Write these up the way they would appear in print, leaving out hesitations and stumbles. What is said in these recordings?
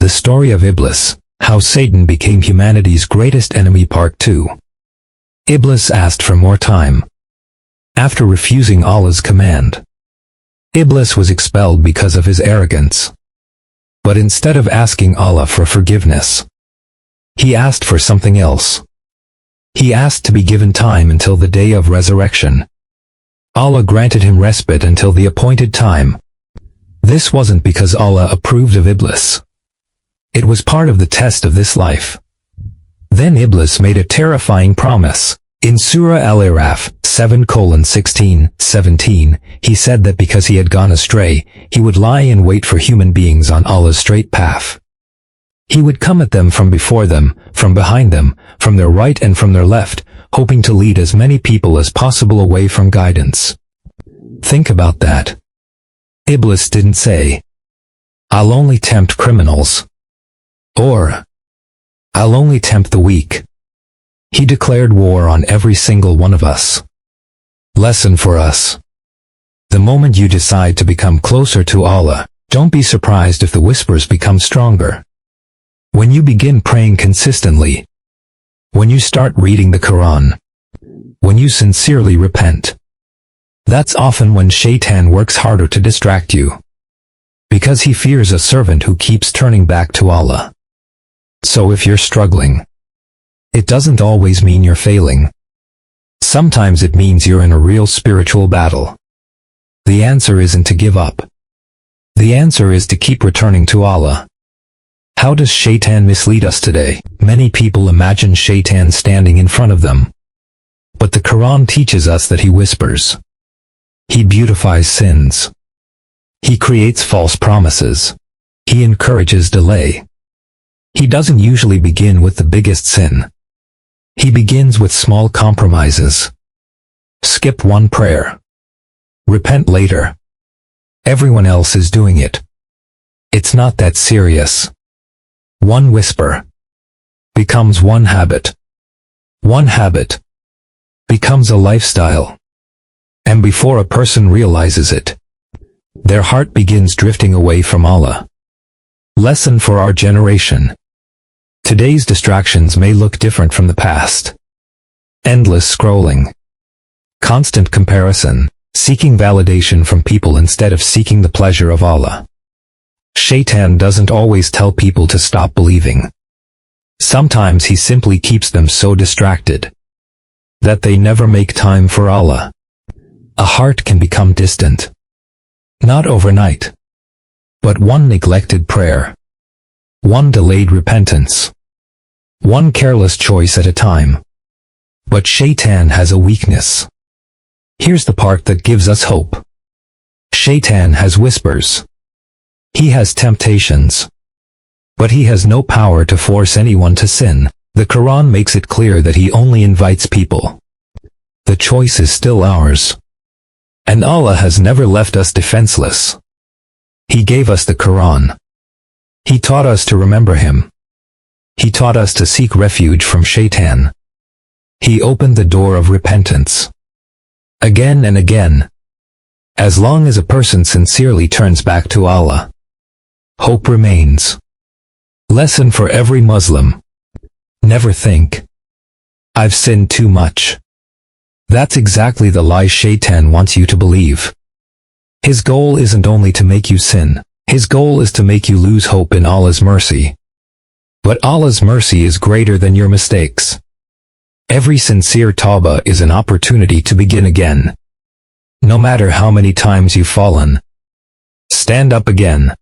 The story of Iblis, how Satan became humanity's greatest enemy, part 2. Iblis asked for more time. After refusing Allah's command, Iblis was expelled because of his arrogance. But instead of asking Allah for forgiveness, he asked for something else. He asked to be given time until the day of resurrection. Allah granted him respite until the appointed time. This wasn't because Allah approved of Iblis. It was part of the test of this life. Then Iblis made a terrifying promise. In Surah Al-Araf 7:16-17, he said that because he had gone astray, he would lie in wait for human beings on Allah's straight path. He would come at them from before them, from behind them, from their right and from their left, hoping to lead as many people as possible away from guidance. Think about that. Iblis didn't say, "I'll only tempt criminals," or "I'll only tempt the weak." He declared war on every single one of us. Lesson for us. The moment you decide to become closer to Allah, don't be surprised if the whispers become stronger. When you begin praying consistently, when you start reading the Qur'an, when you sincerely repent, that's often when Shaytan works harder to distract you, because he fears a servant who keeps turning back to Allah. So if you're struggling, it doesn't always mean you're failing. Sometimes it means you're in a real spiritual battle. The answer isn't to give up. The answer is to keep returning to Allah. How does Shaytan mislead us today? Many people imagine Shaytan standing in front of them. But the Qur'an teaches us that he whispers. He beautifies sins. He creates false promises. He encourages delay. He doesn't usually begin with the biggest sin. He begins with small compromises. Skip one prayer. Repent later. Everyone else is doing it. It's not that serious. One whisper becomes one habit. One habit becomes a lifestyle. And before a person realizes it, their heart begins drifting away from Allah. Lesson for our generation. Today's distractions may look different from the past. Endless scrolling. Constant comparison. Seeking validation from people instead of seeking the pleasure of Allah. Shaytan doesn't always tell people to stop believing. Sometimes he simply keeps them so distracted that they never make time for Allah. A heart can become distant. Not overnight, but one neglected prayer. One delayed repentance. One careless choice at a time. But Shaytan has a weakness. Here's the part that gives us hope. Shaytan has whispers. He has temptations. But he has no power to force anyone to sin. The Qur'an makes it clear that he only invites people. The choice is still ours. And Allah has never left us defenseless. He gave us the Qur'an. He taught us to remember him. He taught us to seek refuge from Shaytan. He opened the door of repentance. Again and again. As long as a person sincerely turns back to Allah, hope remains. Lesson for every Muslim. Never think, "I've sinned too much." That's exactly the lie Shaytan wants you to believe. His goal isn't only to make you sin. His goal is to make you lose hope in Allah's mercy. But Allah's mercy is greater than your mistakes. Every sincere Tawbah is an opportunity to begin again. No matter how many times you've fallen, stand up again.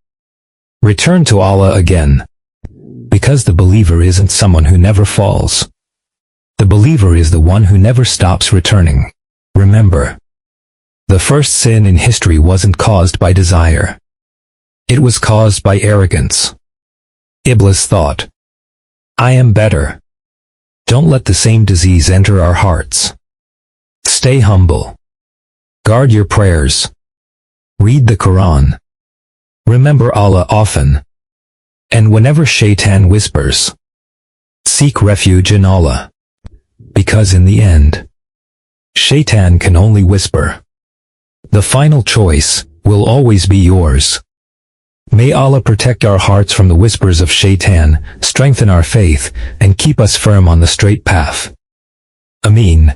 Return to Allah again. Because the believer isn't someone who never falls. The believer is the one who never stops returning. Remember, the first sin in history wasn't caused by desire. It was caused by arrogance. Iblis thought, "I am better." Don't let the same disease enter our hearts. Stay humble. Guard your prayers. Read the Qur'an. Remember Allah often. And whenever Shaytan whispers, seek refuge in Allah. Because in the end, Shaytan can only whisper. The final choice will always be yours. May Allah protect our hearts from the whispers of Shaytan, strengthen our faith, and keep us firm on the straight path. Ameen.